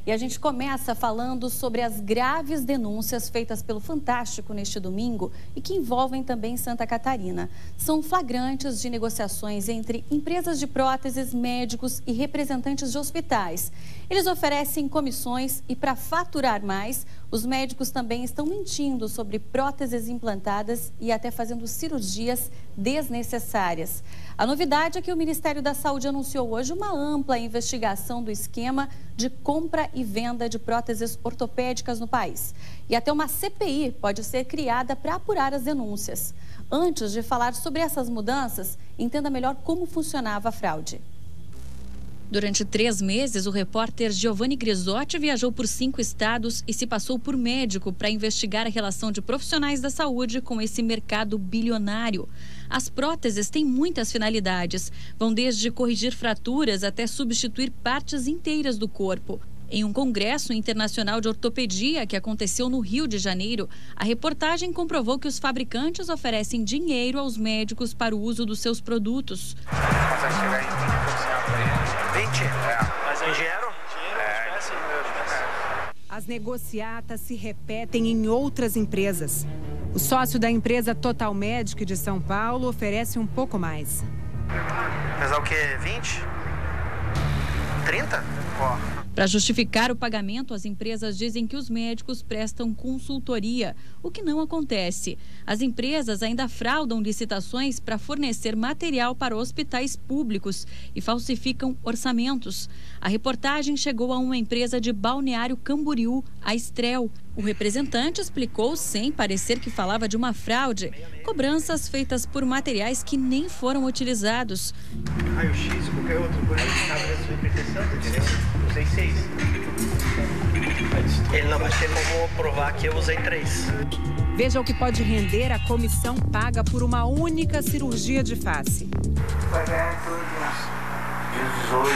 E a gente começa falando sobre as graves denúncias feitas pelo Fantástico neste domingo e que envolvem também Santa Catarina. São flagrantes de negociações entre empresas de próteses, médicos e representantes de hospitais. Eles oferecem comissões e, para faturar mais, os médicos também estão mentindo sobre próteses implantadas e até fazendo cirurgias desnecessárias. A novidade é que o Ministério da Saúde anunciou hoje uma ampla investigação do esquema de compra e venda de próteses ortopédicas no país. E até uma CPI pode ser criada para apurar as denúncias. Antes de falar sobre essas mudanças, entenda melhor como funcionava a fraude. Durante 3 meses, o repórter Giovanni Grisotti viajou por 5 estados e se passou por médico para investigar a relação de profissionais da saúde com esse mercado bilionário. As próteses têm muitas finalidades. Vão desde corrigir fraturas até substituir partes inteiras do corpo. Em um congresso internacional de ortopedia que aconteceu no Rio de Janeiro, a reportagem comprovou que os fabricantes oferecem dinheiro aos médicos para o uso dos seus produtos. Consegue chegar em 20%. 20? Mas é dinheiro? As negociatas se repetem em outras empresas. O sócio da empresa Total Medic de São Paulo oferece um pouco mais. Pesar o quê? 20? 30? Ó. Para justificar o pagamento, as empresas dizem que os médicos prestam consultoria, o que não acontece. As empresas ainda fraudam licitações para fornecer material para hospitais públicos e falsificam orçamentos. A reportagem chegou a uma empresa de Balneário Camboriú, a Strel. O representante explicou, sem parecer que falava de uma fraude, cobranças feitas por materiais que nem foram utilizados. Raio-X, qualquer outro coisa, cabe da sua interpretação, entendeu? Usei 6. Ele não vai ter como provar que eu usei 3. Veja o que pode render a comissão paga por uma única cirurgia de face. Vai ganhar em torno de uns 18,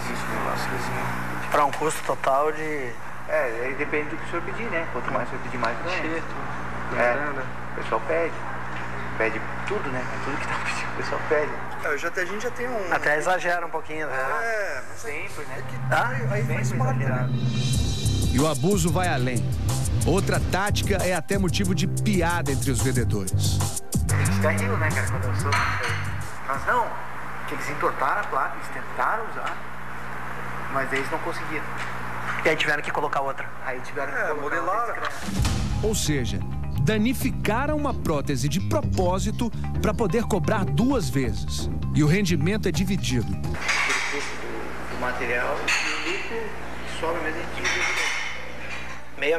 20 negócios. Para um custo total de... aí depende do que o senhor pedir, né? Quanto mais o senhor pedir, mais ganha. O pessoal pede. Pede tudo, né? Tudo que tá pedindo, o pessoal pede. A gente já tem um... Até exagera um pouquinho, né? Mas sempre, né? Aí faz parte, né? E o abuso vai além. Outra tática é até motivo de piada entre os vendedores. Eles até riam, né, cara, quando eu soube. Mas não, que eles entortaram a placa, eles tentaram usar, mas eles não conseguiram. E aí tiveram que colocar outra. Aí tiveram que colocar modelaram. Ou seja, danificaram uma prótese de propósito para poder cobrar 2 vezes. E o rendimento é dividido. O custo do material e o lucro sobe mesmo em 15 meio.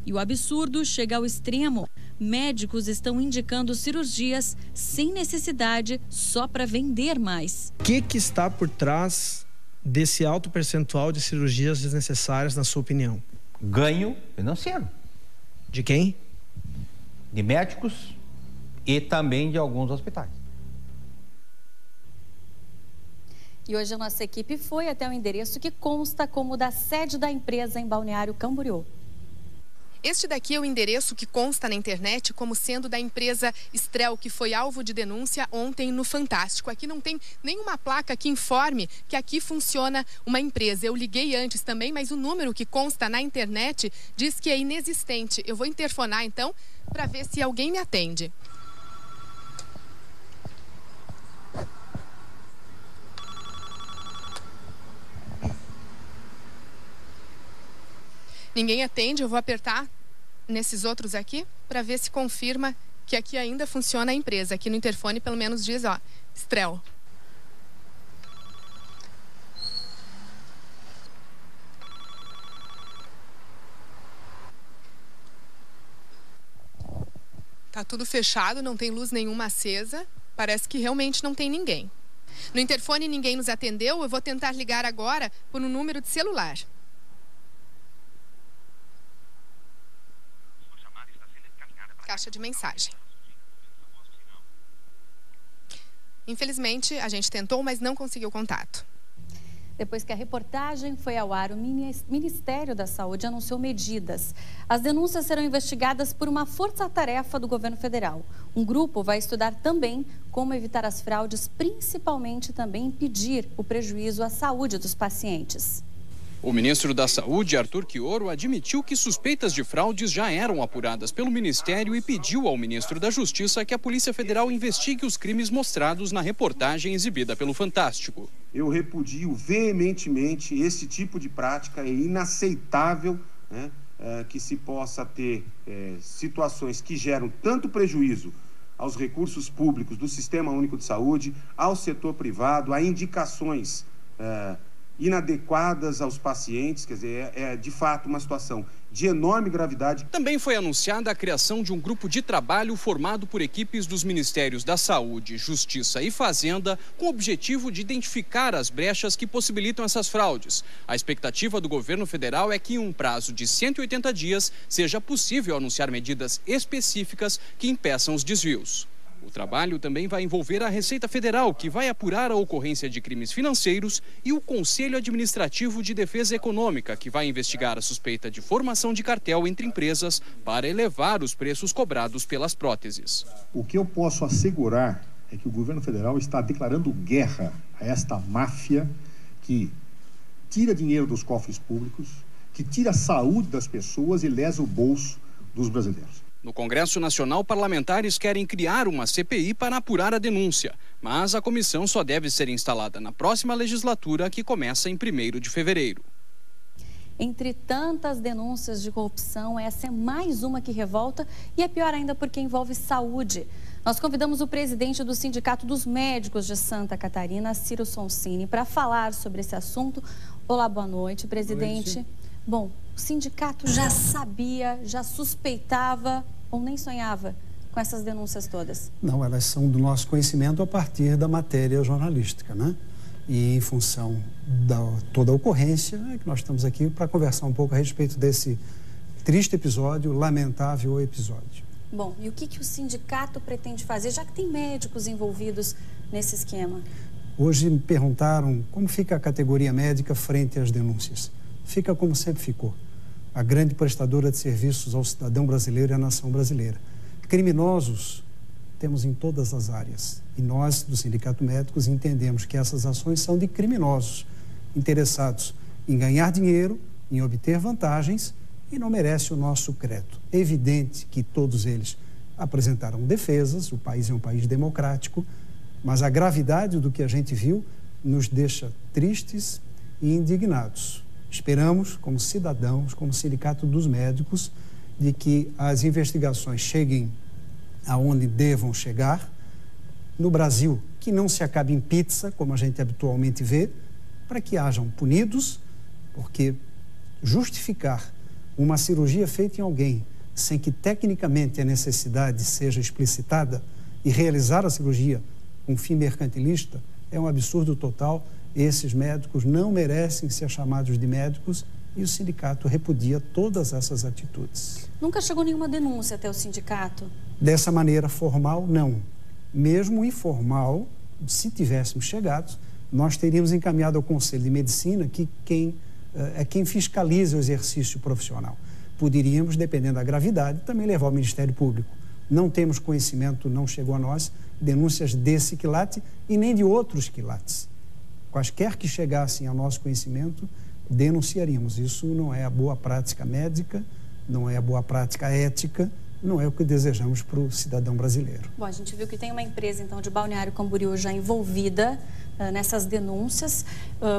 E o absurdo chega ao extremo. Médicos estão indicando cirurgias sem necessidade só para vender mais. O que está por trás desse alto percentual de cirurgias desnecessárias, na sua opinião? Ganho financeiro. De quem? De médicos e também de alguns hospitais. E hoje a nossa equipe foi até o endereço que consta como da sede da empresa em Balneário Camboriú. Este daqui é o endereço que consta na internet como sendo da empresa Strel, que foi alvo de denúncia ontem no Fantástico. Aqui não tem nenhuma placa que informe que aqui funciona uma empresa. Eu liguei antes também, mas o número que consta na internet diz que é inexistente. Eu vou interfonar então para ver se alguém me atende. Ninguém atende, eu vou apertar nesses outros aqui para ver se confirma que aqui ainda funciona a empresa. Aqui no interfone pelo menos diz, ó, Strel. Tá tudo fechado, não tem luz nenhuma acesa. Parece que realmente não tem ninguém. No interfone ninguém nos atendeu, eu vou tentar ligar agora por um número de celular. Caixa de mensagem. Infelizmente, a gente tentou, mas não conseguiu contato. Depois que a reportagem foi ao ar, o Ministério da Saúde anunciou medidas. As denúncias serão investigadas por uma força-tarefa do governo federal. Um grupo vai estudar também como evitar as fraudes, principalmente também impedir o prejuízo à saúde dos pacientes. O ministro da Saúde, Arthur Quioro, admitiu que suspeitas de fraudes já eram apuradas pelo Ministério e pediu ao ministro da Justiça que a Polícia Federal investigue os crimes mostrados na reportagem exibida pelo Fantástico. Eu repudio veementemente esse tipo de prática. É inaceitável, né, que se possa ter situações que geram tanto prejuízo aos recursos públicos do Sistema Único de Saúde, ao setor privado, a indicações inadequadas aos pacientes. Quer dizer, é de fato uma situação de enorme gravidade. Também foi anunciada a criação de um grupo de trabalho formado por equipes dos Ministérios da Saúde, Justiça e Fazenda, com o objetivo de identificar as brechas que possibilitam essas fraudes. A expectativa do governo federal é que em um prazo de 180 dias seja possível anunciar medidas específicas que impeçam os desvios. O trabalho também vai envolver a Receita Federal, que vai apurar a ocorrência de crimes financeiros, e o Conselho Administrativo de Defesa Econômica, que vai investigar a suspeita de formação de cartel entre empresas para elevar os preços cobrados pelas próteses. O que eu posso assegurar é que o governo federal está declarando guerra a esta máfia que tira dinheiro dos cofres públicos, que tira a saúde das pessoas e lesa o bolso dos brasileiros. No Congresso Nacional, parlamentares querem criar uma CPI para apurar a denúncia, mas a comissão só deve ser instalada na próxima legislatura, que começa em 1º de fevereiro. Entre tantas denúncias de corrupção, essa é mais uma que revolta e é pior ainda porque envolve saúde. Nós convidamos o presidente do Sindicato dos Médicos de Santa Catarina, Ciro Sonsini, para falar sobre esse assunto. Olá, boa noite, presidente. Boa noite. Bom, o sindicato já sabia, já suspeitava ou nem sonhava com essas denúncias todas? Não, elas são do nosso conhecimento a partir da matéria jornalística, né? E em função da toda a ocorrência, é que nós estamos aqui para conversar um pouco a respeito desse triste episódio, lamentável episódio. Bom, e o que o sindicato pretende fazer, já que tem médicos envolvidos nesse esquema? Hoje me perguntaram como fica a categoria médica frente às denúncias. Fica como sempre ficou, a grande prestadora de serviços ao cidadão brasileiro e à nação brasileira. Criminosos temos em todas as áreas e nós, do Sindicato Médicos, entendemos que essas ações são de criminosos interessados em ganhar dinheiro, em obter vantagens e não merece o nosso crédito. É evidente que todos eles apresentaram defesas, o país é um país democrático, mas a gravidade do que a gente viu nos deixa tristes e indignados. Esperamos, como cidadãos, como Sindicato dos Médicos, de que as investigações cheguem aonde devam chegar. No Brasil, que não se acabe em pizza, como a gente habitualmente vê, para que hajam punidos, porque justificar uma cirurgia feita em alguém sem que tecnicamente a necessidade seja explicitada e realizar a cirurgia com fim mercantilista é um absurdo total. Esses médicos não merecem ser chamados de médicos e o sindicato repudia todas essas atitudes. Nunca chegou nenhuma denúncia até o sindicato? Dessa maneira formal, não. Mesmo informal, se tivéssemos chegado, nós teríamos encaminhado ao Conselho de Medicina, que é quem fiscaliza o exercício profissional. Poderíamos, dependendo da gravidade, também levar ao Ministério Público. Não temos conhecimento, não chegou a nós, denúncias desse quilate e nem de outros quilates. Quaisquer que chegassem ao nosso conhecimento, denunciaríamos. Isso não é a boa prática médica, não é a boa prática ética, não é o que desejamos para o cidadão brasileiro. Bom, a gente viu que tem uma empresa, então, de Balneário Camboriú já envolvida nessas denúncias.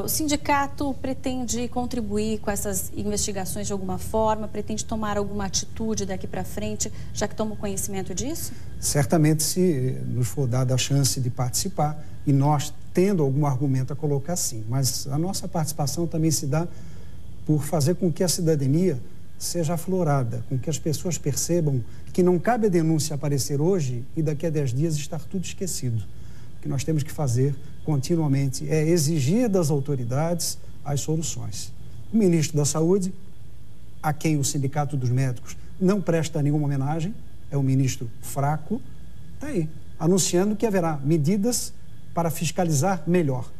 O sindicato pretende contribuir com essas investigações de alguma forma? Pretende tomar alguma atitude daqui para frente, já que toma conhecimento disso? Certamente, se nos for dada a chance de participar e nós tendo algum argumento a colocar, sim. Mas a nossa participação também se dá por fazer com que a cidadania seja aflorada, com que as pessoas percebam que não cabe a denúncia aparecer hoje e daqui a 10 dias estar tudo esquecido. O que nós temos que fazer continuamente é exigir das autoridades as soluções. O ministro da Saúde, a quem o Sindicato dos Médicos não presta nenhuma homenagem, é um ministro fraco, está aí, anunciando que haverá medidas para fiscalizar melhor,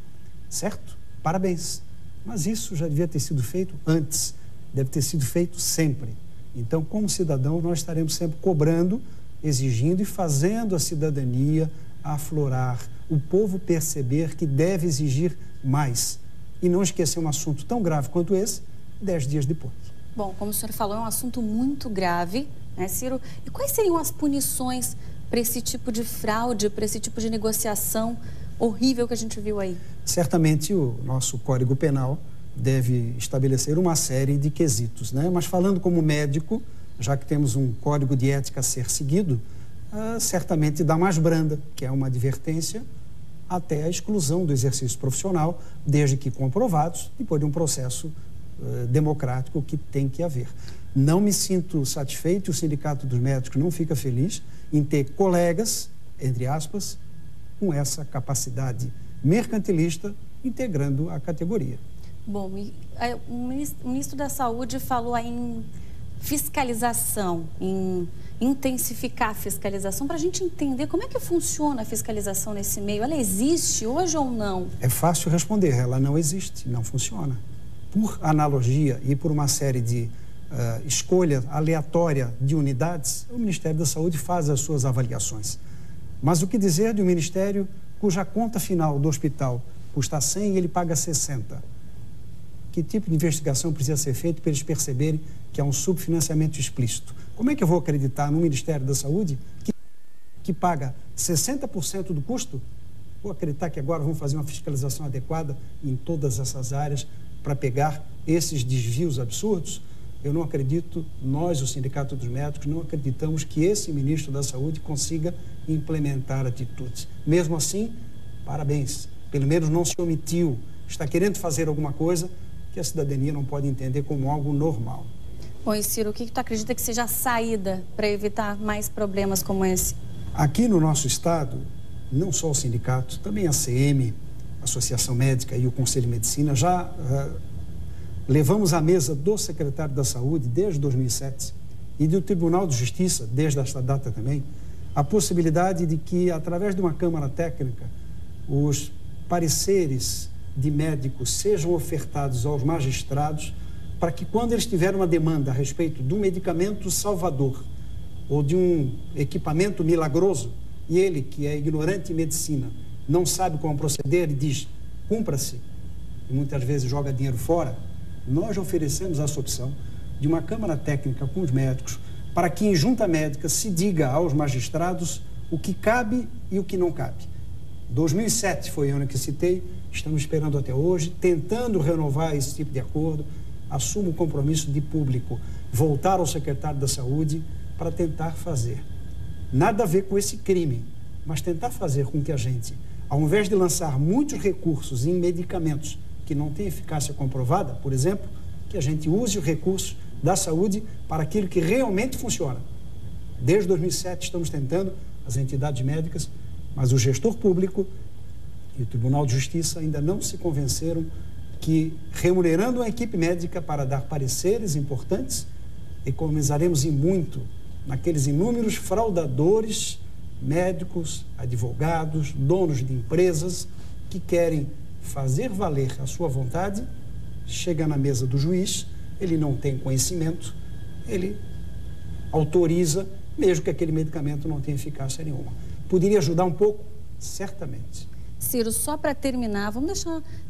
certo? Parabéns. Mas isso já devia ter sido feito antes, deve ter sido feito sempre. Então, como cidadão, nós estaremos sempre cobrando, exigindo e fazendo a cidadania aflorar, o povo perceber que deve exigir mais e não esquecer um assunto tão grave quanto esse 10 dias depois. Bom, como o senhor falou, é um assunto muito grave, né, Ciro? E quais seriam as punições para esse tipo de fraude, para esse tipo de negociação horrível que a gente viu aí? Certamente o nosso Código Penal deve estabelecer uma série de quesitos, né? Mas falando como médico, já que temos um código de ética a ser seguido, certamente da mais branda, que é uma advertência até a exclusão do exercício profissional, desde que comprovados, depois de um processo democrático que tem que haver. Não me sinto satisfeito, o Sindicato dos Médicos não fica feliz em ter colegas, entre aspas, com essa capacidade mercantilista integrando a categoria. Bom, o ministro da Saúde falou aí em fiscalização, em intensificar a fiscalização, para a gente entender como é que funciona a fiscalização nesse meio. Ela existe hoje ou não? É fácil responder, ela não existe, não funciona. Por analogia e por uma série de escolha aleatória de unidades, o Ministério da Saúde faz as suas avaliações. Mas o que dizer de um ministério cuja conta final do hospital custa 100 e ele paga 60? Que tipo de investigação precisa ser feita para eles perceberem que há um subfinanciamento explícito? Como é que eu vou acreditar no Ministério da Saúde que paga 60% do custo? Vou acreditar que agora vamos fazer uma fiscalização adequada em todas essas áreas para pegar esses desvios absurdos? Eu não acredito, nós, o Sindicato dos Médicos, não acreditamos que esse ministro da Saúde consiga implementar atitudes. Mesmo assim, parabéns, pelo menos não se omitiu, está querendo fazer alguma coisa que a cidadania não pode entender como algo normal. Bom, e Ciro, o que tu acredita que seja a saída para evitar mais problemas como esse? Aqui no nosso estado, não só o sindicato, também a CM, a Associação Médica e o Conselho de Medicina já levamos à mesa do secretário da Saúde desde 2007 e do Tribunal de Justiça, desde esta data também, a possibilidade de que, através de uma Câmara Técnica, os pareceres de médicos sejam ofertados aos magistrados para que, quando eles tiverem uma demanda a respeito de um medicamento salvador ou de um equipamento milagroso, e ele, que é ignorante em medicina, não sabe como proceder e diz, cumpra-se, e muitas vezes joga dinheiro fora, nós oferecemos essa opção de uma Câmara Técnica com os médicos para que, em junta médica, se diga aos magistrados o que cabe e o que não cabe. 2007 foi o ano que citei, estamos esperando até hoje, tentando renovar esse tipo de acordo, assumo o compromisso de público, voltar ao secretário da Saúde para tentar fazer. Nada a ver com esse crime, mas tentar fazer com que a gente, ao invés de lançar muitos recursos em medicamentos que não têm eficácia comprovada, por exemplo, que a gente use os recursos da saúde para aquilo que realmente funciona. Desde 2007 estamos tentando, as entidades médicas, mas o gestor público e o Tribunal de Justiça ainda não se convenceram que, remunerando a equipe médica para dar pareceres importantes, economizaremos em muito naqueles inúmeros fraudadores, médicos, advogados, donos de empresas que querem fazer valer a sua vontade, chega na mesa do juiz, ele não tem conhecimento, ele autoriza, mesmo que aquele medicamento não tenha eficácia nenhuma. Poderia ajudar um pouco? Certamente. Ciro, só para terminar,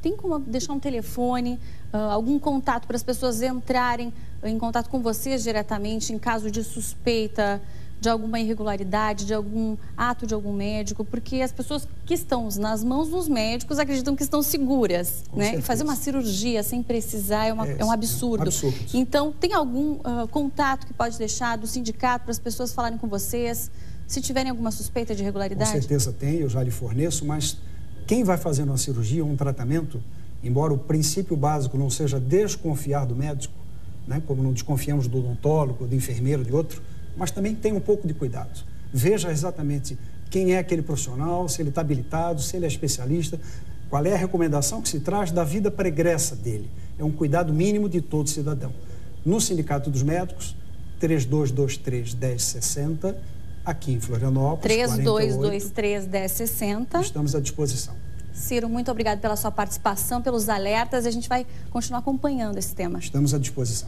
tem como deixar um telefone, algum contato para as pessoas entrarem em contato com vocês diretamente em caso de suspeita de alguma irregularidade, de algum ato de algum médico, porque as pessoas que estão nas mãos dos médicos acreditam que estão seguras, né? Fazer uma cirurgia sem precisar é um absurdo. Então, tem algum contato que pode deixar do sindicato para as pessoas falarem com vocês, se tiverem alguma suspeita de irregularidade? Com certeza tem, eu já lhe forneço, mas quem vai fazendo uma cirurgia ou um tratamento, embora o princípio básico não seja desconfiar do médico, né, como não desconfiamos do odontólogo, do enfermeiro, de outro, mas também tem um pouco de cuidado. Veja exatamente quem é aquele profissional, se ele está habilitado, se ele é especialista, qual é a recomendação que se traz da vida pregressa dele. É um cuidado mínimo de todo cidadão. No Sindicato dos Médicos, 3223-1060, aqui em Florianópolis, 3223-1060. Estamos à disposição. Ciro, muito obrigado pela sua participação, pelos alertas. A gente vai continuar acompanhando esse tema. Estamos à disposição.